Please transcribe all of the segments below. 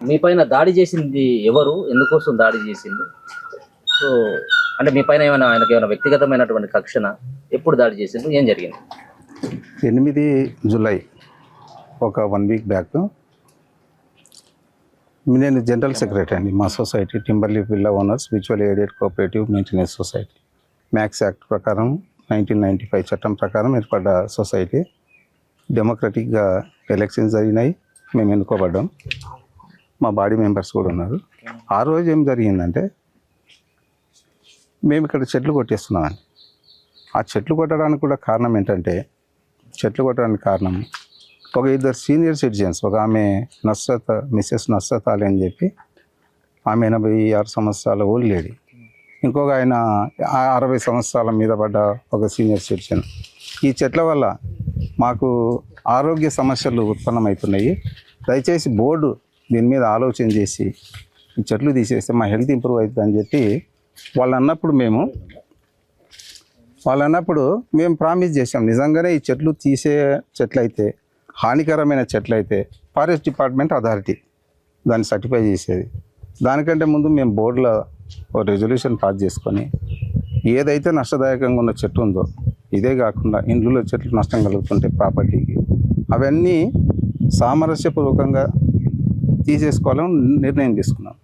మీ పైన దాడి చేసింది ఎవరు? ఎందుకోసం దాడి చేసిండు? సో అంటే మీ పైన ఏమైనా ఆయనకి ఏమైనా వ్యక్తిగతమైనటువంటి కక్షణ? ఎప్పుడు దాడి చేసిండు? ఏం జరిగింది? 8 జూలై ఒక 1 వీక్ బ్యాక్ నేను జనరల్ సెక్రటరీ అండి మా society Timberleaf villa owners mutual aided cooperative maintenance society. MACS act ప్రకారం 1995 చట్టం ప్రకారం ఏర్పడ్డ సొసైటీ. డెమోక్రటిక్గా ఎలక్షన్స్ జరిగినాయి, మేము ఎన్నుకోబడ్డాం, మా బాడీ మెంబర్స్ కూడా ఉన్నారు. ఆ రోజు ఏం జరిగిందంటే మేము ఇక్కడ చెట్లు కొట్టేస్తున్నామండి. ఆ చెట్లు కొట్టడానికి కూడా కారణం ఏంటంటే ఒక 2 సీనియర్ సిటిజన్స్, ఒక ఆమె మిస్సెస్ నస్రత్ అలీ అని చెప్పి, ఆమె 86 సంవత్సరాల ఓల్డ్ లేడీ, ఇంకొక ఆయన 60 సంవత్సరాల మీద పడ్డ ఒక సీనియర్ సిటిజన్. ఈ చెట్ల వల్ల మాకు ఆరోగ్య సమస్యలు ఉత్పన్నమవుతున్నాయి. దయచేసి బోర్డు దీని మీద ఆలోచన చేసి ఈ చెట్లు తీసేస్తే మా హెల్త్ ఇంప్రూవ్ అవుతుంది అని చెప్పి వాళ్ళు అన్నప్పుడు మేము ప్రామిస్ చేసాం. నిజంగానే ఈ చెట్లు తీసే చెట్లయితే, హానికరమైన చెట్లయితే ఫారెస్ట్ డిపార్ట్మెంట్ అథారిటీ దాన్ని సర్టిఫై చేసేది. దానికంటే ముందు మేము బోర్డులో ఒక రెజల్యూషన్ పాస్ చేసుకొని ఏదైతే నష్టదాయకంగా ఉన్న చెట్టు ఉందో, ఇదే కాకుండా ఇండ్లలో చెట్లు నష్టం కలుగుతుంటే ప్రాపర్టీకి, అవన్నీ సామరస్యపూర్వకంగా తీసేసుకోవాలని నిర్ణయం తీసుకున్నాం.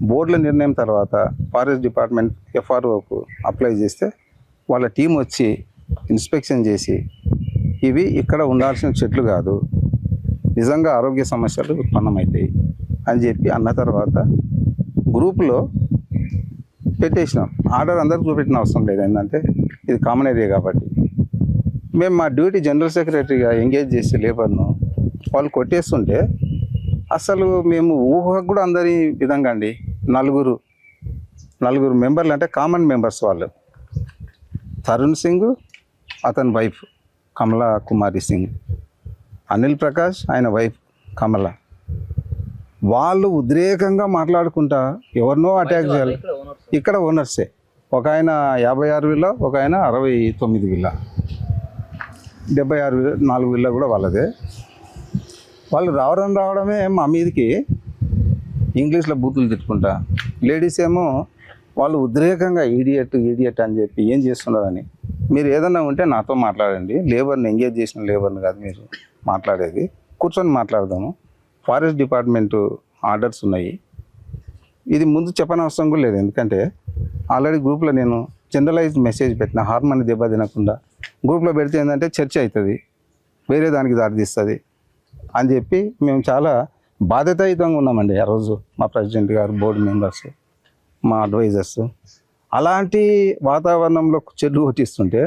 బోర్డుల నిర్ణయం తర్వాత ఫారెస్ట్ డిపార్ట్మెంట్ ఎఫ్ఆర్ఓకు అప్లై చేస్తే వాళ్ళ టీం వచ్చి ఇన్స్పెక్షన్ చేసి ఇవి ఇక్కడ ఉండాల్సిన చెట్లు కాదు, నిజంగా ఆరోగ్య సమస్యలు ఉత్పన్నమవుతాయి అని చెప్పి అన్న తర్వాత గ్రూపులో పెట్టేసినాం. ఆర్డర్ అందరికి చూపెట్టిన అవసరం లేదు, ఏంటంటే ఇది కామన్ ఏరియా కాబట్టి. మేము మా డ్యూటీ జనరల్ సెక్రటరీగా ఎంగేజ్ చేసి లేబర్ను వాళ్ళు కొట్టేస్తుంటే అసలు మేము ఊహకు కూడా అందరి విధంగా అండి, నలుగురు మెంబర్లు, అంటే కామన్ మెంబర్స్ వాళ్ళు, తరుణ్ సింగ్, అతని వైఫ్ కమలా కుమారి సింగ్, అనిల్ ప్రకాష్ ఆయన వైఫ్ కమల, వాళ్ళు ఉద్రేకంగా మాట్లాడుకుంటా ఎవరినో అటాక్ చేయాలి. ఇక్కడ ఓనర్సే, ఒక ఆయన 56 విల్లా, ఒక ఆయన 69 విల్లా, 76 4 విల్లా కూడా వాళ్ళదే. వాళ్ళు రావడమే మా మీదకి ఇంగ్లీష్లో బూతులు తిట్టుకుంటా, లేడీస్ ఏమో వాళ్ళు ఉద్రేకంగా ఈడియట్ అని చెప్పి ఏం చేస్తున్నారని. మీరు ఏదన్నా ఉంటే నాతో మాట్లాడండి, లేబర్ని ఎంగేజ్ చేసిన లేబర్ని కాదు మీరు మాట్లాడేది, కూర్చొని మాట్లాడదాము, ఫారెస్ట్ డిపార్ట్మెంటు ఆర్డర్స్ ఉన్నాయి. ఇది ముందు చెప్పనవసరం కూడా లేదు, ఎందుకంటే ఆల్రెడీ గ్రూప్లో నేను జనరలైజ్డ్ మెసేజ్ పెట్టిన, హార్మోని దెబ్బ తినకుండా గ్రూప్లో పెడితే ఏంటంటే చర్చ అవుతుంది, వేరే దానికి దారితీస్తుంది అని చెప్పి మేము చాలా బాధ్యతాయుతంగా ఉన్నామండి ఆ రోజు. మా ప్రెసిడెంట్ గారు, బోర్డు మెంబర్స్, మా అడ్వైజర్స్. అలాంటి వాతావరణంలో చెట్లు కొట్టిస్తుంటే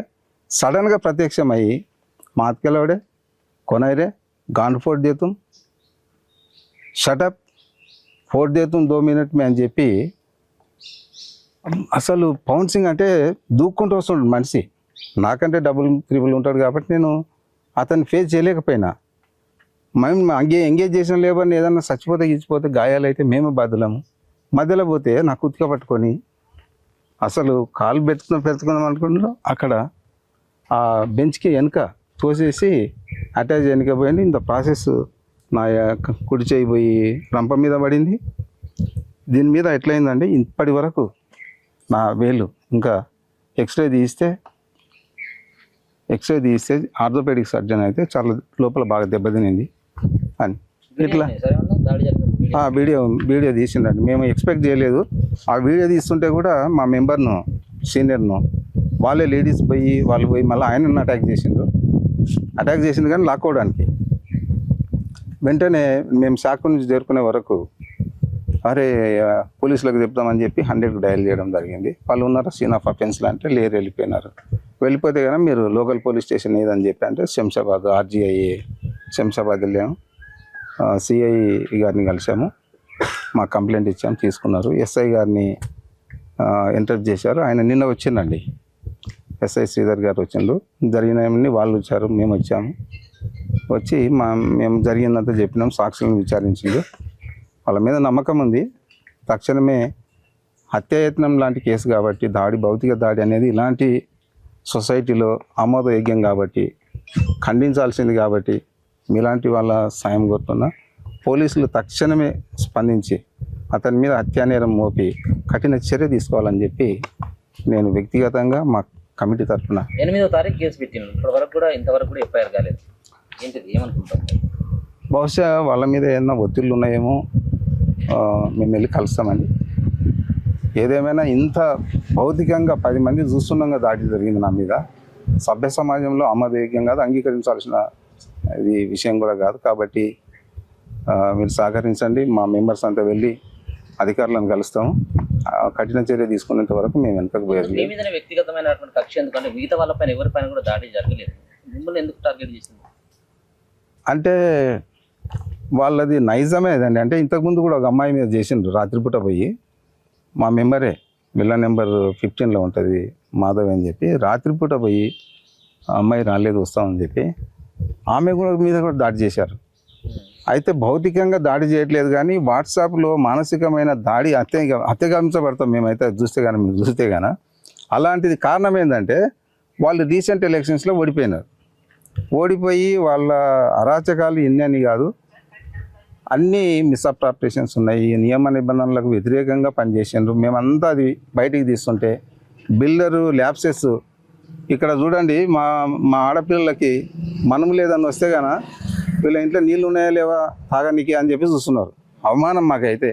సడన్గా ప్రత్యక్షమయ్యి మాత్కెలవడే కొనైరే గాండ్ ఫోడ్ దేతుం, షటప్ ఫోడ్ దేతుం 2 మినిట్ మే అని చెప్పి అసలు పౌన్సింగ్ అంటే దూక్కుంటూ వస్తుండు మనిషి. నాకంటే డబుల్ త్రిబుల్ ఉంటాడు కాబట్టి నేను అతన్ని ఫేస్ చేయలేకపోయినా. మేము ఎంగేజ్ చేసిన లేబర్ని ఏదన్నా చచ్చిపోతే గాయాలు అయితే మేము బాధ్యులము. మధ్యలో పోతే నాకు ఉతిక పట్టుకొని అసలు కాలు పెట్టుకుందాం అనుకుంటున్నాను, అక్కడ ఆ బెంచ్కి వెనుక తోసేసి అటాచ్ వెనుక పోయింది. ఇంత ప్రాసెస్ నా కుడి చేయి పోయి రంప మీద పడింది. దీని మీద ఎట్లయిందండి, ఇప్పటి వరకు నా వేలు ఇంకా ఎక్స్రే తీస్తే ఆర్థోపెడిక్ సర్జన్ అయితే చాలా లోపల బాగా దెబ్బతినింది అని ఇట్లా వీడియో తీసిండండి. మేము ఎక్స్పెక్ట్ చేయలేదు. ఆ వీడియో తీస్తుంటే కూడా మా మెంబర్ను, సీనియర్ను, వాళ్ళే లేడీస్ వాళ్ళు పోయి మళ్ళీ ఆయనను అటాక్ చేసిండు కానీ లాక్కోవడానికి. వెంటనే మేము శాఖ నుంచి చేరుకునే వరకు అరే పోలీసులకు చెప్తామని చెప్పి 100కు డయల్ చేయడం జరిగింది. వాళ్ళు ఉన్నారా సీన్ ఆఫ్ అఫెన్స్లో అంటే లేరు, వెళ్ళిపోతే కానీ మీరు లోకల్ పోలీస్ స్టేషన్ ఏదని చెప్పి అంటే శంషాబాద్ RGI శంషాబాద్ వెళ్ళాము. సిఐ గారిని కలిసాము, మా కంప్లైంట్ ఇచ్చాము, తీసుకున్నారు. SI గారిని ఎంటర్ చేశారు, ఆయన నిన్న వచ్చిందండి. SI శ్రీధర్ గారు వచ్చిండు. జరిగినవన్నీ వాళ్ళు వచ్చారు, మేము వచ్చాము. వచ్చి మేము జరిగిందంతా చెప్పినాం, సాక్షులను విచారించిండు. వాళ్ళ మీద నమ్మకం ఉంది. తక్షణమే హత్యాయత్నం లాంటి కేసు కాబట్టి, భౌతిక దాడి అనేది ఇలాంటి సొసైటీలో ఆమోదయోగ్యం కాబట్టి, ఖండించాల్సింది కాబట్టి మీలాంటి వాళ్ళ సాయం కోరుతున్నా. పోలీసులు తక్షణమే స్పందించి అతని మీద హత్యానేరం మోపి కఠిన చర్య తీసుకోవాలని చెప్పి నేను వ్యక్తిగతంగా మా కమిటీ తరఫున 8వ తారీఖు కేసు పెట్టిండు, ఇప్పటి వరకు కూడా ఇంతవరకు కూడా ఎఫ్ఐఆర్ కాలేదు. ఏంటిది, ఏమనుకుంటాం? బహుశా వాళ్ళ మీద ఏమన్నా ఒత్తిళ్ళు ఉన్నాయేమో, మేము వెళ్ళి కలుస్తామండి. ఏదేమైనా ఇంత భౌతికంగా 10 మంది చూస్తుండగా దాడి జరిగింది నా మీద. సభ్య సమాజంలో ఆమోదయోగ్యం కాదు, అంగీకరించాల్సిన ఇది విషయం కూడా కాదు. కాబట్టి మీరు సహకరించండి. మా మెంబర్స్ అంతా వెళ్ళి అధికారులను కలుస్తాము. కఠిన చర్య తీసుకునేంత వరకు మేము వెనకకు పోయేది. మీ మీద వ్యక్తిగతమైనటువంటి కక్ష ఎందుకంటే మిగతా వాళ్ళపైన ఎవరిపైన కూడా దాడి జరగలేదు, మిమ్మల్ని ఎందుకు టార్గెట్ చేసింది? అంటే వాళ్ళది నైజమేదండి. అంటే ఇంతకుముందు కూడా ఒక అమ్మాయి మీద చేసిండ్రు రాత్రిపూట పోయి. మా మెంబరే, బిల్ల నెంబర్ 15లో ఉంటుంది మాధవ్ అని చెప్పి, రాత్రిపూట పోయి ఆ అమ్మాయి రాలేదు వస్తామని చెప్పి ఆమె కూడా మీద కూడా దాడి చేశారు. అయితే భౌతికంగా దాడి చేయట్లేదు కానీ వాట్సాప్లో మానసికమైన దాడి అత్యగమించబడతాం మేమైతే చూస్తే కానీ, మీరు చూస్తే కానీ. అలాంటిది కారణం ఏంటంటే వాళ్ళు రీసెంట్ ఎలక్షన్స్లో ఓడిపోయినారు. ఓడిపోయి వాళ్ళ అరాచకాలు ఎన్ని కాదు, అన్నీ మిస్అప్రాపరేషన్స్ ఉన్నాయి. నియమ నిబంధనలకు వ్యతిరేకంగా పనిచేసిండ్రు. మేమంతా అది బయటికి తీస్తుంటే బిల్డరు ల్యాప్సెస్ ఇక్కడ చూడండి, మా ఆడపిల్లలకి మనం లేదని వస్తే గాన వీళ్ళ ఇంట్లో నీళ్ళు ఉన్నాయా లేవా తాగనికి అని చెప్పి చూస్తున్నారు. అవమానం మాకైతే.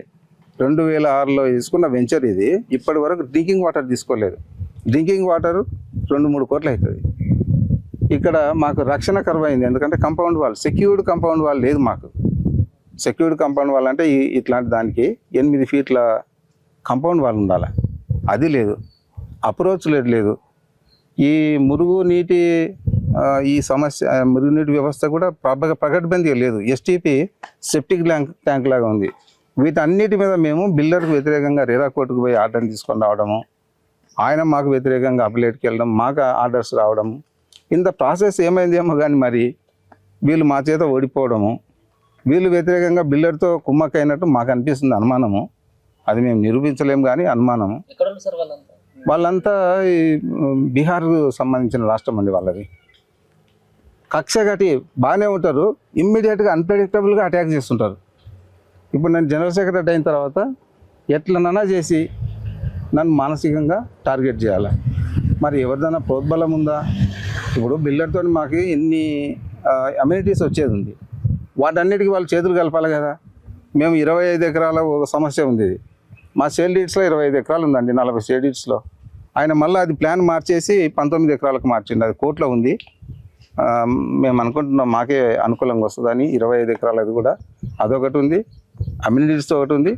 2006లో తీసుకున్న వెంచర్ ఇది, ఇప్పటి వరకు డ్రింకింగ్ వాటర్ తీసుకోలేదు. డ్రింకింగ్ వాటర్ 2-3 కోట్లు అవుతుంది. ఇక్కడ మాకు రక్షణ కరువైంది. ఎందుకంటే compound wall, secured compound wall లేదు మాకు. సెక్యూర్డ్ కాంపౌండ్ వాల్ అంటే ఇట్లాంటి దానికి 8 ఫీట్ల కాంపౌండ్ వాల్ ఉండాలి, అది లేదు. అప్రోచ్ లేదు. ఈ మురుగునీటి ఈ సమస్య, మురుగునీటి వ్యవస్థ కూడా ప్రకటబందీగా లేదు. ఎస్టీపీ సెప్టిక్ ట్యాంక్ లాగా ఉంది. వీటన్నిటి మీద మేము బిల్డర్కు వ్యతిరేకంగా రేరా కోర్టుకు పోయి ఆర్డర్ తీసుకొని రావడము, ఆయన మాకు వ్యతిరేకంగా అప్లేట్కి వెళ్ళడం, మాకు ఆర్డర్స్ రావడము, ఇంత ప్రాసెస్ ఏమైందేమో కానీ మరి వీళ్ళు మా చేత ఓడిపోవడము, వీళ్ళు వ్యతిరేకంగా బిల్డర్తో కుమ్మక్కైనట్టు మాకు అనిపిస్తుంది. అనుమానము, అది మేము నిరూపించలేము కానీ అనుమానము. వాళ్ళంతా ఈ బీహార్కు సంబంధించిన రాష్ట్రం అండి వాళ్ళది. కక్ష కట్టి బాగానే ఉంటారు, ఇమ్మీడియట్గా అన్ప్రెడిక్టబుల్గా అటాక్ చేస్తుంటారు. ఇప్పుడు నేను జనరల్ సెక్రటరీ అయిన తర్వాత ఎట్లనన్నా చేసి నన్ను మానసికంగా టార్గెట్ చేయాలి. మరి ఎవరిదైనా ప్రోద్బలం ఉందా? ఇప్పుడు బిల్డర్తో మాకు ఎన్ని అమ్యూనిటీస్ వచ్చేది ఉంది, వాటన్నిటికీ వాళ్ళు చేతులు కలపాలి కదా. మేము 25 ఎకరాల ఒక సమస్య ఉంది. ఇది మా సేల్ డీడ్స్లో 25 ఎకరాలు ఉందండి, 40 సేల్ డీడ్స్లో. ఆయన మళ్ళీ అది ప్లాన్ మార్చేసి 19 ఎకరాలకు మార్చింది. అది కోర్టులో ఉంది. మేము అనుకుంటున్నాం మాకే అనుకూలంగా వస్తుందని. 25 ఎకరాలు అది కూడా అదొకటి ఉంది, అమ్యూనిటీస్తో ఒకటి ఉంది.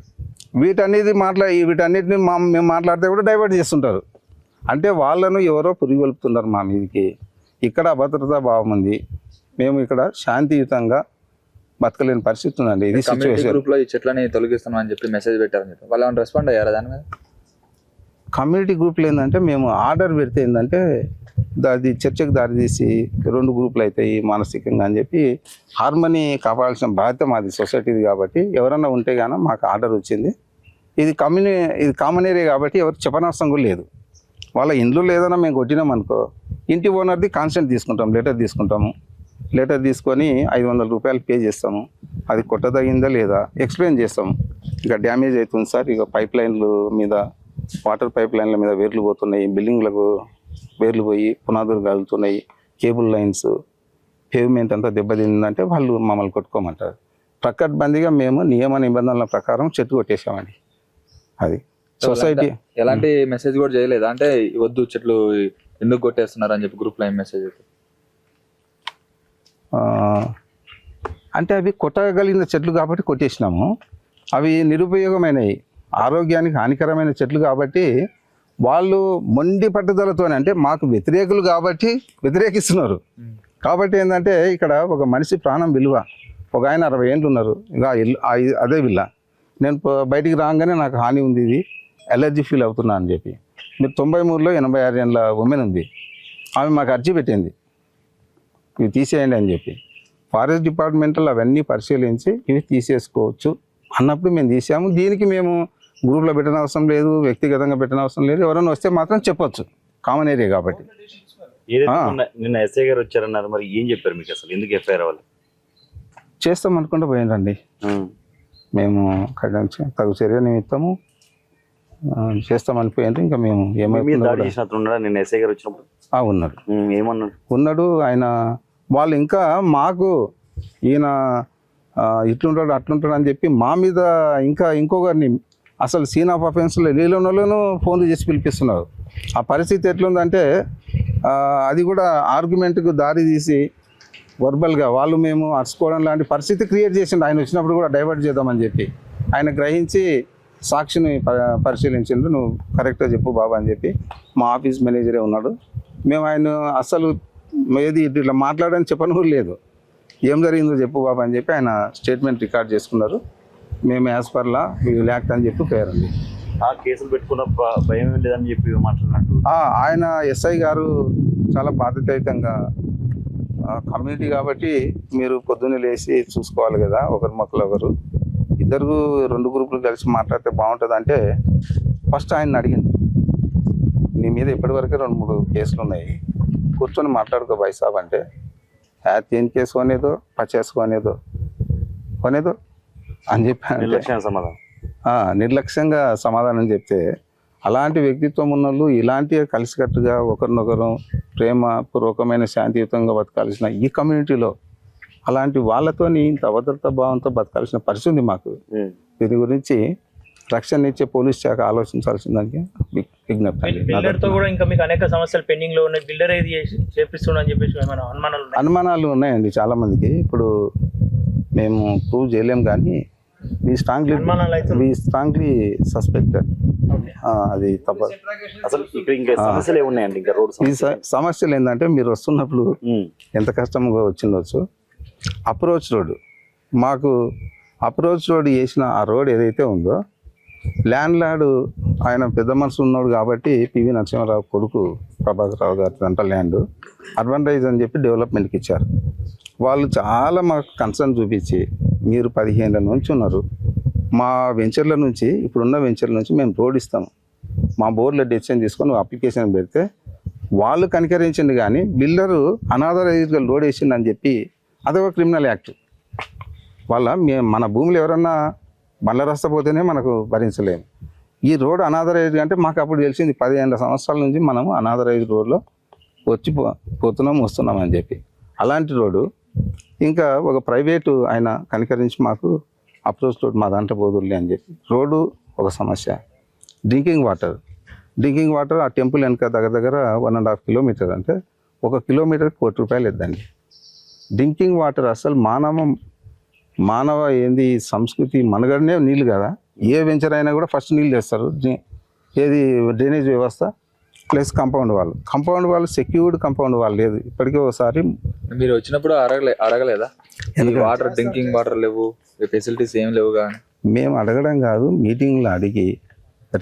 వీటన్నిటిని మేము మాట్లాడితే కూడా డైవర్ట్ చేస్తుంటారు. అంటే వాళ్ళను ఎవరో పురిగొల్పుతున్నారు మా మీదకి. ఇక్కడ అభద్రతా భావం ఉంది. మేము ఇక్కడ శాంతియుతంగా బతకలేని పరిస్థితి ఉందండి. ఇది సిచ్యువేషన్. గ్రూప్లో ఈ చెట్లని తొలగిస్తున్నాం అని చెప్పి మెసేజ్ పెట్టారు మీరు, వాళ్ళు ఏమైనా రెస్పాండ్ అయ్యారా దాని మీద? కమ్యూనిటీ గ్రూప్లు ఏంటంటే మేము ఆర్డర్ పెడితే ఏంటంటే అది చర్చకు దారితీసి 2 గ్రూపులు అవుతాయి మానసికంగా అని చెప్పి హార్మనీ కాపాడాల్సిన బాధ్యత మాది, సొసైటీది. కాబట్టి ఎవరన్నా ఉంటే కానీ మాకు ఆర్డర్ వచ్చింది. ఇది కామన్ ఏరియా కాబట్టి ఎవరు చెప్పనవసరం కూడా లేదు. వాళ్ళ ఇండ్లు లేదన్నా మేము కొట్టినాం అనుకో, ఇంటి ఓనర్ది కాన్సెంట్ తీసుకుంటాం, లెటర్ తీసుకుంటాము. లెటర్ తీసుకొని 500 రూపాయలు పే చేస్తాము. అది కొట్టదగిందా లేదా ఎక్స్ప్లెయిన్ చేస్తాము. ఇక డ్యామేజ్ అవుతుంది సార్, ఇక పైప్ లైన్లు మీద, వాటర్ పైప్ లైన్ల మీద వేర్లు పోతున్నాయి, బిల్డింగ్లకు వేర్లు పోయి పునాదులు కలుగుతున్నాయి, కేబుల్ లైన్స్, పేవ్మెంట్ అంతా దెబ్బతిందంటే వాళ్ళు మమ్మల్ని కొట్టుకోమంటారు. ప్రకటబందీగా మేము నియమ నిబంధనల ప్రకారం చెట్టు కొట్టేసామండి. అది సొసైటీ ఎలాంటి మెసేజ్ కూడా చేయలేదు అంటే వద్దు చెట్లు ఎందుకు కొట్టేస్తున్నారు అని చెప్పి గ్రూప్లో ఏం మెసేజ్? అంటే అవి కొట్టగలిగిన చెట్లు కాబట్టి కొట్టేసినాము. అవి నిరుపయోగమైనవి, ఆరోగ్యానికి హానికరమైన చెట్లు కాబట్టి వాళ్ళు మొండి పట్టుదలతోనే, అంటే మాకు వ్యతిరేకులు కాబట్టి వ్యతిరేకిస్తున్నారు. కాబట్టి ఏంటంటే ఇక్కడ ఒక మనిషి ప్రాణం విలువ. ఒక ఆయన 60 ఏళ్ళు ఉన్నారు, ఇక అదే విల్ల. నేను బయటికి రాగానే నాకు హాని ఉంది, ఇది ఎలర్జీ ఫీల్ అవుతున్నా అని చెప్పి. మీరు 93లో 86 ఏళ్ళ ఉమెన్ ఉంది, ఆమె మాకు అర్జీ పెట్టింది ఇవి తీసేయండి అని చెప్పి. ఫారెస్ట్ డిపార్ట్మెంట్లో అవన్నీ పరిశీలించి ఇవి తీసేసుకోవచ్చు అన్నప్పుడు మేము తీసాము. దీనికి మేము గ్రూప్లో పెట్టిన అవసరం లేదు, వ్యక్తిగతంగా పెట్టిన అవసరం లేదు. ఎవరైనా వస్తే మాత్రం చెప్పొచ్చు, కామన్ ఏరియా కాబట్టి. నిన్న ఎస్ఐ గారు వచ్చారన్నారు, మరి ఏం చెప్పారు మీకు? అసలు ఎందుకు ఎఫ్ఐఆర్ అవ్వాలి? చేస్తాం అనుకుంటూ పోయిందండి. మేము తగు చర్య నిమిత్తము చేస్తామని పోయింది. ఇంకా మేము మీ మీద ఏమైనా దాడి చేసినట్టు ఉన్నాడా నిన్న ఎస్ఐ గారు వచ్చినప్పుడు? ఉన్నాడు ఏమన్నాడు? ఉన్నాడు ఆయన. వాళ్ళు ఇంకా మాకు ఈయన ఇట్లుంటాడు అట్లుంటాడు అని చెప్పి మా మీద ఇంకా ఇంకొకరిని అసలు సీన్ ఆఫ్ అఫెన్స్లో నీళ్ళను ఫోన్లు చేసి పిలిపిస్తున్నారు. ఆ పరిస్థితి ఎట్లుందంటే అది కూడా ఆర్గ్యుమెంట్కు దారి తీసి వర్బల్గా వాళ్ళు మేము అరుచుకోవడం లాంటి పరిస్థితి క్రియేట్ చేసిండు. ఆయన వచ్చినప్పుడు కూడా డైవర్ట్ చేద్దామని చెప్పి ఆయన గ్రహించి సాక్షిని పరిశీలించిండు. నువ్వు కరెక్ట్గా చెప్పు బాబా అని చెప్పి మా ఆఫీస్ మేనేజరే ఉన్నాడు. మేము ఆయన అసలు ఏది ఇట్లా మాట్లాడని చెప్పను కూడా లేదు. ఏం జరిగిందో చెప్పు బాబా అని చెప్పి ఆయన స్టేట్మెంట్ రికార్డ్ చేసుకున్నారు. మేము యాజ్ పర్లా వీళ్ళు యాక్ట్ అని చెప్పి పేరండి. ఆ కేసులు పెట్టుకున్న భయం లేదని చెప్పి మాట్లాడినట్టు ఆయన ఎస్ఐ గారు చాలా బాధ్యతాయుతంగా కమ్యూనిటీ కాబట్టి మీరు పొద్దున్నే లేచి చూసుకోవాలి కదా, ఒకరి మొక్కలు ఒకరు ఇద్దరు 2 గ్రూపులు కలిసి మాట్లాడితే బాగుంటుంది అంటే ఫస్ట్ ఆయన అడిగింది, నీ మీద ఇప్పటివరకు 2-3 కేసులు ఉన్నాయి, కూర్చొని మాట్లాడుకో భాయ్ సాబ్ అంటే 3 కేసు కొనేదో 50 కొనేదో అని చెప్పి నిర్లక్ష్యంగా సమాధానం చెప్తే అలాంటి వ్యక్తిత్వం ఉన్న వాళ్ళు ఇలాంటి కలిసికట్టుగా ఒకరినొకరు ప్రేమపూర్వకమైన శాంతియుతంగా బతకాల్సిన ఈ కమ్యూనిటీలో అలాంటి వాళ్ళతోని ఇంత అభద్రతా భావంతో బతకాల్సిన పరిస్థితి మాకు. దీని గురించి రక్షణ ఇచ్చే పోలీస్ శాఖ ఆలోచించాల్సిందని విజ్ఞప్తి. బిల్డర్తో కూడా ఇంకా మీకు అనేక సమస్యలు పెండింగ్ లో ఉన్నాయి. బిల్డర్ ఏది చేపిస్తుండని చెప్పేసి ఏమైనా అనుమానాలు ఉన్నాయండి చాలా మందికి. ఇప్పుడు మేము ప్రూవ్ చేయలేం కానీ వి స్ట్రాంగ్లీ సస్పెక్టెడ్. అది తప్ప అసలు ఇక్కడ ఇంకా సమస్యలు ఏమున్నాయండి? ఇంకా రోడ్ సమస్యలు ఏంటంటే మీరు వస్తున్నప్పుడు ఎంత కష్టంగా వచ్చిండొచ్చు. అప్రోచ్ రోడ్ మాకు అప్రోచ్ రోడ్ చేసిన ఆ రోడ్ ఏదైతే ఉందో ల్యాండ్ లార్డ్ ఆయన పెద్ద మనసు ఉన్నాడు కాబట్టి పివి నరసింహారావు కొడుకు ప్రభాకర్ రావు గారి అంట ల్యాండ్ అర్బన్ రైజ్ అని చెప్పి డెవలప్మెంట్కి ఇచ్చారు. వాళ్ళు చాలా మాకు కన్సర్న్ చూపించి మీరు 15 ఏళ్ళ నుంచి ఉన్నారు, మా వెంచర్ల నుంచి ఇప్పుడున్న వెంచర్ల నుంచి మేము రోడ్ ఇస్తాము, మా బోర్డులో డెసిషన్ తీసుకొని అప్లికేషన్ పెడితే వాళ్ళు కనికరించింది. కానీ బిల్డరు అనాథరైజ్గా లోడ్ వేసింది అని చెప్పి అదొక క్రిమినల్ యాక్ట్. మన భూములు ఎవరన్నా బండ్ల రస్తా పోతేనే మనకు భరించలేము. ఈ రోడ్ అనాథరైజ్ అంటే మాకు అప్పుడు తెలిసింది 15 సంవత్సరాల నుంచి మనము అనాథరైజ్ రోడ్లో వస్తున్నాం అని చెప్పి. అలాంటి రోడ్డు ఇంకా ఒక ప్రైవేటు ఆయన కనికరించి మాకు అప్రోచ్ రోడ్ మా దాంట్లో పోదుర్లే అని చెప్పి. రోడ్డు ఒక సమస్య. డ్రింకింగ్ వాటర్ ఆ టెంపుల్ వెనక దగ్గర 1.5 కిలోమీటర్ అంటే 1 కిలోమీటర్కి ₹1 ఇద్దండి. డ్రింకింగ్ వాటర్ అసలు మానవ ఏంది సంస్కృతి మనగడనే నీళ్ళు కదా. ఏ వెంచర్ అయినా కూడా ఫస్ట్ నీళ్ళు తెస్తారు. ఏది డ్రైనేజ్ వ్యవస్థ ప్లస్ కాంపౌండ్ వాళ్ళు సెక్యూర్డ్ కాంపౌండ్ వాళ్ళు లేదు. ఇప్పటికే ఒకసారి మీరు వచ్చినప్పుడు అడగలేదా? వాటర్ డ్రింకింగ్ వాటర్ లేవు, ఫెసిలిటీస్ ఏం లేవు కానీ మేము అడగడం కాదు, మీటింగ్లో అడిగి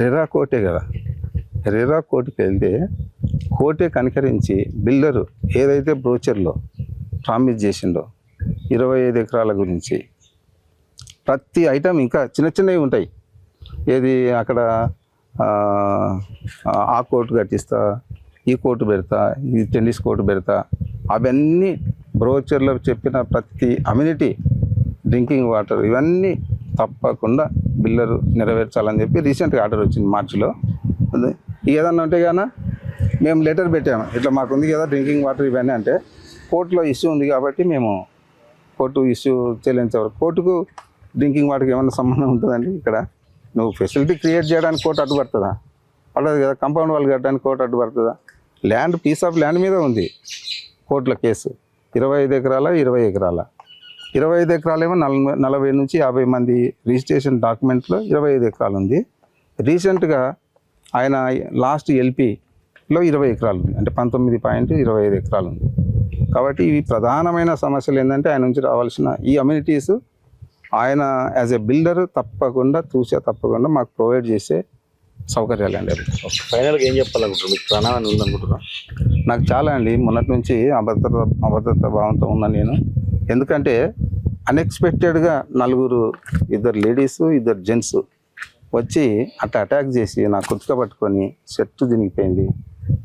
రెరా కోర్టే కదా, రెరా కోర్టుకి వెళ్తే కోర్టే కనికరించి బిల్డరు ఏదైతే బ్రోచర్లో ప్రామిస్ చేసిండో 25 ఎకరాల గురించి ప్రతి ఐటమ్ ఇంకా చిన్నవి ఉంటాయి. ఏది అక్కడ ఆ కోర్టు కట్టిస్తా, ఈ కోర్టు పెడతా, ఈ టెన్నిస్ కోర్టు పెడతా, అవన్నీ బ్రోచర్లో చెప్పిన ప్రతి అమ్యూనిటీ డ్రింకింగ్ వాటర్ ఇవన్నీ తప్పకుండా బిల్డరు నెరవేర్చాలని చెప్పి రీసెంట్గా ఆర్డర్ వచ్చింది మార్చిలో. ఏదన్నా ఉంటే కానీ మేము లెటర్ పెట్టాము, ఇట్లా మాకు ఉంది కదా డ్రింకింగ్ వాటర్ ఇవన్నీ అంటే కోర్టులో ఇష్యూ ఉంది కాబట్టి మేము కోర్టు ఇష్యూ చెల్లించేవారు. కోర్టుకు డ్రింకింగ్ వాటర్కి ఏమైనా సంబంధం ఉంటుందండి? ఇక్కడ నువ్వు ఫెసిలిటీ క్రియేట్ చేయడానికి కోర్టు అడ్డుపడుతుందా? పడదు కదా. కాంపౌండ్ వాళ్ళు కట్టడానికి కోర్టు అడ్డుపడుతుందా? ల్యాండ్ పీస్ ఆఫ్ ల్యాండ్ మీద ఉంది కోర్టుల కేసు. 25 ఎకరాల 20 ఎకరాల 25 ఎకరాలేమో 40 నుంచి 50 మంది రిజిస్ట్రేషన్ డాక్యుమెంట్లో 25 ఎకరాలు ఉంది. రీసెంట్గా ఆయన లాస్ట్ ఎల్పీలో 20 ఎకరాలు ఉంది, అంటే 19.25 ఎకరాలు ఉంది. కాబట్టి ఇవి ప్రధానమైన సమస్యలు ఏంటంటే ఆయన నుంచి రావాల్సిన ఈ అమ్యూనిటీస్ ఆయన యాజ్ ఎ బిల్డర్ తప్పకుండా మాకు ప్రొవైడ్ చేసే సౌకర్యాలు అండి. ఫైనల్గా ఏం చెప్పాలనుకుంటున్నారు? మీకు ప్రణాళిక ఉందనుకుంటున్నా? నాకు చాలా అండి, మొన్నటి నుంచి అభద్రత భావంతో ఉన్నాను నేను. ఎందుకంటే అన్ఎక్స్పెక్టెడ్గా 2 లేడీస్ 2 జెంట్స్ వచ్చి అట్లా అటాక్ చేసి నా కుర్చీ పట్టుకొని చెట్టు దినిగిపోయింది,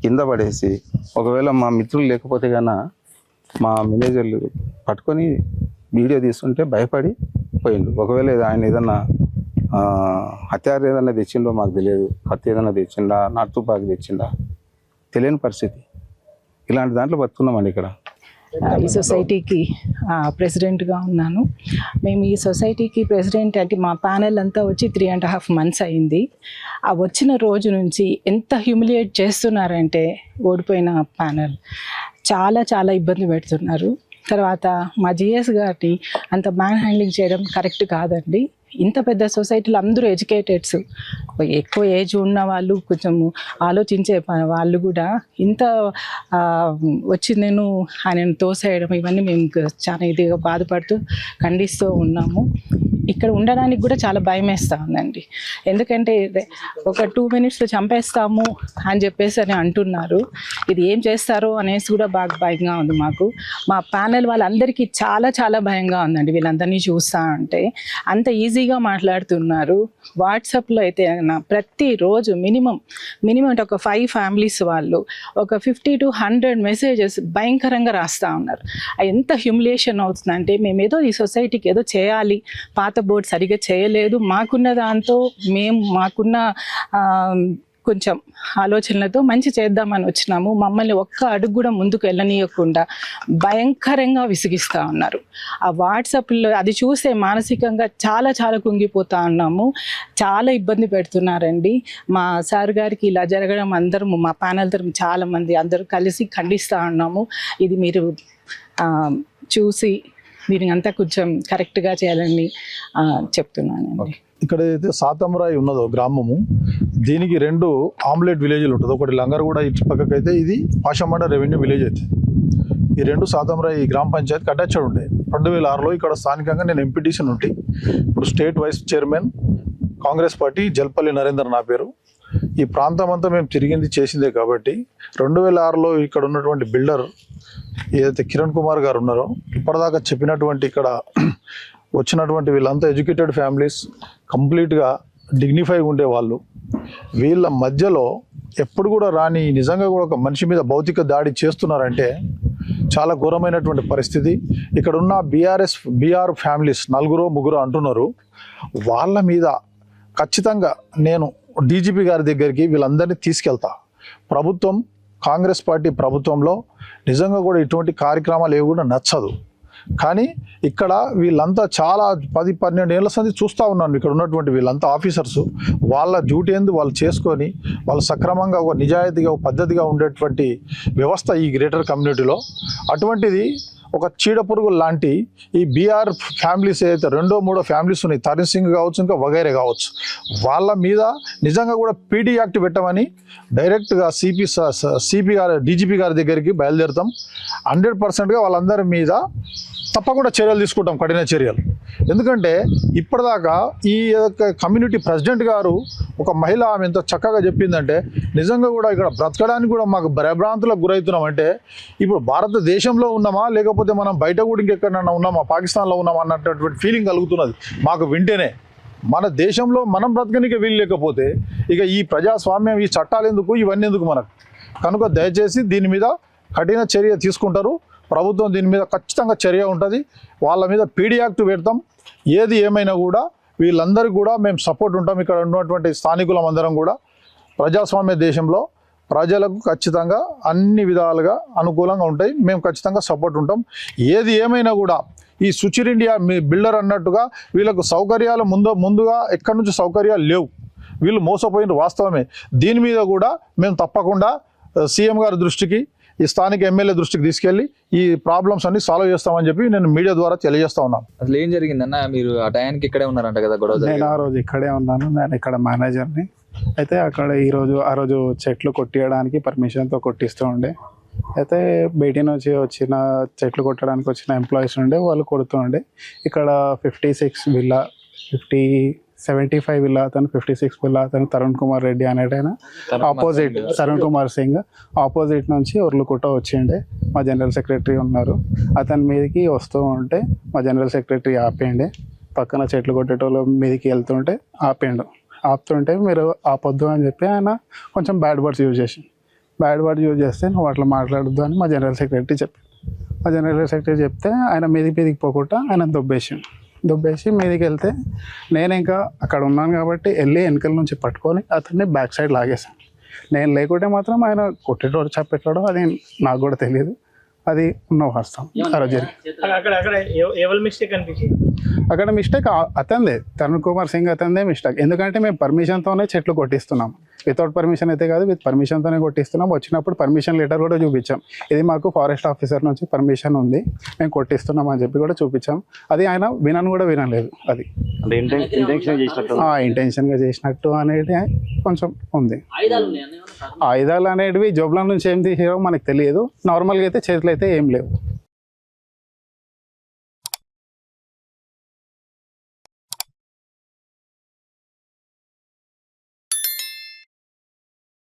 కింద పడేసి, ఒకవేళ మా మిత్రులు లేకపోతే కన్నా మా మేనేజర్లు పట్టుకొని వీడియో తీసుకుంటే భయపడి పోయిండు. ఒకవేళ ఆయన ఏదన్నా హత్యారు ఏదన్నా తెచ్చిండో మాకు తెలియదు, కత్తి ఏదన్నా తెచ్చిండా, నాటుపాకు తెచ్చిండా తెలియని పరిస్థితి. ఇలాంటి దాంట్లో బతుకున్నామండి ఇక్కడ. ఈ సొసైటీకి ప్రెసిడెంట్గా ఉన్నాను. మేము ఈ సొసైటీకి ప్రెసిడెంట్ అంటే మా ప్యానెల్ అంతా వచ్చి 3.5 months అయింది. ఆ వచ్చిన రోజు నుంచి ఎంత హ్యూమిలియేట్ చేస్తున్నారంటే ఓడిపోయిన ప్యానెల్ చాలా చాలా ఇబ్బంది పెడుతున్నారు. తర్వాత మా జిఎస్ గారిని అంత మ్యాన్ హ్యాండ్లింగ్ చేయడం కరెక్ట్ కాదండి. ఇంత పెద్ద సొసైటీలో అందరూ ఎడ్యుకేటెడ్స్, ఎక్కువ ఏజ్ ఉన్న వాళ్ళు, కొంచెం ఆలోచించే వాళ్ళు కూడా ఇంత వచ్చి నేను ఆయనను తోసేయడం ఇవన్నీ మేము చాలా ఇదిగా బాధపడుతూ ఖండిస్తూ ఉన్నాము. ఇక్కడ ఉండడానికి కూడా చాలా భయం వేస్తూ ఉందండి. ఎందుకంటే ఒక 2 minutesలో చంపేస్తాము అని చెప్పేసి అని అంటున్నారు. ఇది ఏం చేస్తారో అనేసి కూడా బాగా భయంగా ఉంది మాకు. మా ప్యానెల్ వాళ్ళందరికీ చాలా చాలా భయంగా ఉందండి. వీళ్ళందరినీ చూస్తూ ఉంటే అంత ఈజీగా మాట్లాడుతున్నారు. వాట్సాప్లో అయితే ప్రతిరోజు మినిమం ఒక 5 families వాళ్ళు ఒక 50 to 100 మెసేజెస్ భయంకరంగా రాస్తూ ఉన్నారు. ఎంత హ్యూమిలియేషన్ అవుతుందంటే మేమేదో ఈ సొసైటీకి ఏదో చేయాలి, పాత బోర్డు సరిగా చేయలేదు, మాకున్న దాంతో మాకున్న కొంచెం ఆలోచనలతో మంచి చేద్దామని వచ్చినాము. మమ్మల్ని ఒక్క అడుగు కూడా ముందుకు వెళ్ళనీయకుండా భయంకరంగా విసిగిస్తూ ఉన్నారు. ఆ వాట్సాప్లో అది చూస్తే మానసికంగా చాలా చాలా కుంగిపోతూ ఉన్నాము. చాలా ఇబ్బంది పెడుతున్నారండి. మా సార్ గారికి ఇలా జరగడం అందరము మా ప్యానెల్ తరఫున చాలామంది అందరూ కలిసి ఖండిస్తూ ఉన్నాము. ఇది మీరు చూసి దీని అంతా కొంచెం కరెక్ట్గా చేయాలని చెప్తున్నానండి. ఇక్కడ ఏదైతే సాతంరాయి ఉన్నదో గ్రామము, దీనికి 2 ఆమ్లెట్ విలేజ్లు ఉంటుంది. ఒకటి లంగర్గూడ ఇటు పక్కకైతే, ఇది పాషమండ రెవెన్యూ విలేజ్ అవుతుంది. ఈ 2 సాతంరాయి గ్రామ పంచాయతీకి అటాచ్డ్ ఉండే. 2006లో ఇక్కడ స్థానికంగా నేను ఎంపీటీసీ నుండి ఇప్పుడు state vice chairman Congress party Jalpally Narender నా పేరు. ఈ ప్రాంతం అంతా మేము తిరిగింది చేసిందే కాబట్టి 2006లో ఇక్కడ ఉన్నటువంటి బిల్డర్ ఏదైతే కిరణ్ కుమార్ గారు ఉన్నారో, ఇప్పటిదాకా చెప్పినటువంటి ఇక్కడ వచ్చినటువంటి వీళ్ళంతా ఎడ్యుకేటెడ్ ఫ్యామిలీస్, కంప్లీట్గా డిగ్నిఫైగా ఉండేవాళ్ళు. వీళ్ళ మధ్యలో ఎప్పుడు కూడా రాని నిజంగా కూడా ఒక మనిషి మీద భౌతిక దాడి చేస్తున్నారంటే చాలా ఘోరమైనటువంటి పరిస్థితి. ఇక్కడ ఉన్న బీఆర్ ఫ్యామిలీస్ 4-3 అంటున్నారు. వాళ్ళ మీద ఖచ్చితంగా నేను డీజీపీ గారి దగ్గరికి వీళ్ళందరినీ తీసుకెళ్తా. ప్రభుత్వం, కాంగ్రెస్ పార్టీ ప్రభుత్వంలో నిజంగా కూడా ఇటువంటి కార్యక్రమాలు ఏవి కూడా నచ్చదు. కానీ ఇక్కడ వీళ్ళంతా చాలా 10-12 ఏళ్ళ సంది చూస్తూ ఉన్నాను. ఇక్కడ ఉన్నటువంటి వీళ్ళంతా ఆఫీసర్స్ వాళ్ళ డ్యూటీ ఏంది వాళ్ళు చేసుకొని వాళ్ళు సక్రమంగా ఒక నిజాయితీగా ఒక పద్ధతిగా ఉండేటువంటి వ్యవస్థ ఈ గ్రేటర్ కమ్యూనిటీలో. అటువంటిది ఒక చీడపురుగు లాంటి ఈ బీఆర్ ఫ్యామిలీస్ ఏదైతే 2-3 ఫ్యామిలీస్ ఉన్నాయి, తరుణ్ సింగ్ కావచ్చు, ఇంకా వగైరే కావచ్చు, వాళ్ళ మీద నిజంగా కూడా పీడీ యాక్ట్ పెట్టమని డైరెక్ట్గా సిపి గారు డీజీపీ గారి దగ్గరికి బయలుదేరుతాం. 100%గా వాళ్ళందరి మీద తప్పకుండా చర్యలు తీసుకుంటాం, కఠిన చర్యలు. ఎందుకంటే ఇప్పటిదాకా ఈ కమ్యూనిటీ ప్రెసిడెంట్ గారు ఒక మహిళ ఆమె ఎంత చక్కగా చెప్పిందంటే నిజంగా కూడా ఇక్కడ బ్రతకడానికి కూడా మాకు భయభ్రాంతులకు గురవుతున్నామంటే ఇప్పుడు భారతదేశంలో ఉన్నామా లేకపోతే మనం బయట కూడా ఇంకెక్కడన్నా ఉన్నామా, పాకిస్తాన్లో ఉన్నామా అన్నటువంటి ఫీలింగ్ కలుగుతున్నది మాకు వింటేనే. మన దేశంలో మనం బ్రతకనికే వీలు లేకపోతే ఇక ఈ ప్రజాస్వామ్యం, ఈ చట్టాలు ఎందుకు, ఇవన్నీ ఎందుకు మనకు? కనుక దయచేసి దీని మీద కఠిన చర్య తీసుకుంటారు ప్రభుత్వం. దీని మీద ఖచ్చితంగా చర్య ఉంటుంది. వాళ్ళ మీద పీడీ యాక్ట్ పెడతాం. ఏది ఏమైనా కూడా వీళ్ళందరికీ కూడా మేము సపోర్ట్ ఉంటాం. ఇక్కడ ఉన్నటువంటి స్థానికులం అందరం కూడా ప్రజాస్వామ్య దేశంలో ప్రజలకు ఖచ్చితంగా అన్ని విధాలుగా అనుకూలంగా ఉంటాయి. మేము ఖచ్చితంగా సపోర్ట్ ఉంటాం. ఏది ఏమైనా కూడా ఈ సుచిర్ ఇండియా మీ బిల్డర్ అన్నట్టుగా వీళ్ళకు సౌకర్యాలు ముందుగా ఎక్కడి నుంచి సౌకర్యాలు లేవు, వీళ్ళు మోసపోయిన వాస్తవమే. దీని మీద కూడా మేము తప్పకుండా సీఎం గారి దృష్టికి, ఈ స్థానిక ఎమ్మెల్యే దృష్టికి తీసుకెళ్లి ఈ ప్రాబ్లమ్స్ అన్ని సాల్వ్ చేస్తామని చెప్పి నేను మీడియా ద్వారా తెలియజేస్తా ఉన్నాను. అసలు ఏం జరిగిందన్న? మీరు ఆ టైంకి ఇక్కడే ఉన్నారంట కదా గొడవ? నేను ఆ రోజు ఇక్కడే ఉన్నాను. నేను ఇక్కడ మేనేజర్ని. అయితే అక్కడ ఆ రోజు చెట్లు కొట్టియడానికి పర్మిషన్తో కొట్టిస్తూ ఉండే. అయితే బయట నుంచి వచ్చిన చెట్లు కొట్టడానికి వచ్చిన ఎంప్లాయీస్ ఉండే, వాళ్ళు కొడుతూ ఉండే. ఇక్కడ 56 విల్లా 75 విల్లా అతను, 56 విల్లా అతను తరుణ్ కుమార్ రెడ్డి అనేటైనా ఆపోజిట్ తరుణ్ కుమార్ సింగ్ ఆపోజిట్ నుంచి ఉర్లుకుంటూ వచ్చిండే. మా జనరల్ సెక్రటరీ ఉన్నారు, అతని మీదకి వస్తూ ఉంటే మా జనరల్ సెక్రటరీ ఆపేయండి. పక్కన చెట్లు కొట్టేటోళ్ళ మీదకి వెళ్తుంటే ఆపుతుంటే మీరు ఆపొద్దు అని చెప్పి ఆయన కొంచెం బ్యాడ్ వర్డ్స్ యూజ్ చేస్తే నువ్వు అట్లా మాట్లాడొద్దు అని మా జనరల్ సెక్రటరీ చెప్తే ఆయన మీదికి పోకుండా ఆయన దుబ్బేసి మీదికి వెళ్తే నేను ఇంకా అక్కడ ఉన్నాను కాబట్టి వెళ్ళి వెనకల నుంచి పట్టుకొని అతన్ని బ్యాక్ సైడ్ లాగేశాను. నేను లేకుంటే మాత్రం ఆయన కొట్టేటోడు చంపేటోడు అది నాకు కూడా తెలియదు. అది ఉన్న వాస్తవం. ఆ రోజు అక్కడ ఎవరి మిస్టేక్ అనిపించింది? అక్కడ మిస్టేక్ అతందే, తరుణ్ కుమార్ సింగ్ అతందే మిస్టేక్. ఎందుకంటే మేము పర్మిషన్తోనే చెట్లు కొట్టిస్తున్నాం. వితౌట్ పర్మిషన్ అయితే కాదు, విత్ పర్మిషన్తోనే కొట్టిస్తున్నాం. వచ్చినప్పుడు పర్మిషన్ లెటర్ కూడా చూపించాం. ఇది మాకు ఫారెస్ట్ ఆఫీసర్ నుంచి పర్మిషన్ ఉంది, మేము కొట్టిస్తున్నాం అని చెప్పి కూడా చూపించాం. అది ఆయన కూడా వినలేదు. అది అంటే ఇంటెన్షన్ చేసినట్టు ఇంటెన్షన్గా చేసినట్టు అనేది కొంచెం ఉంది. ఆయుధాలు అనేటివి జోబుల నుంచి ఏం తీసారో మనకు తెలియదు. నార్మల్గా అయితే చేతులు అయితే ఏం లేవు.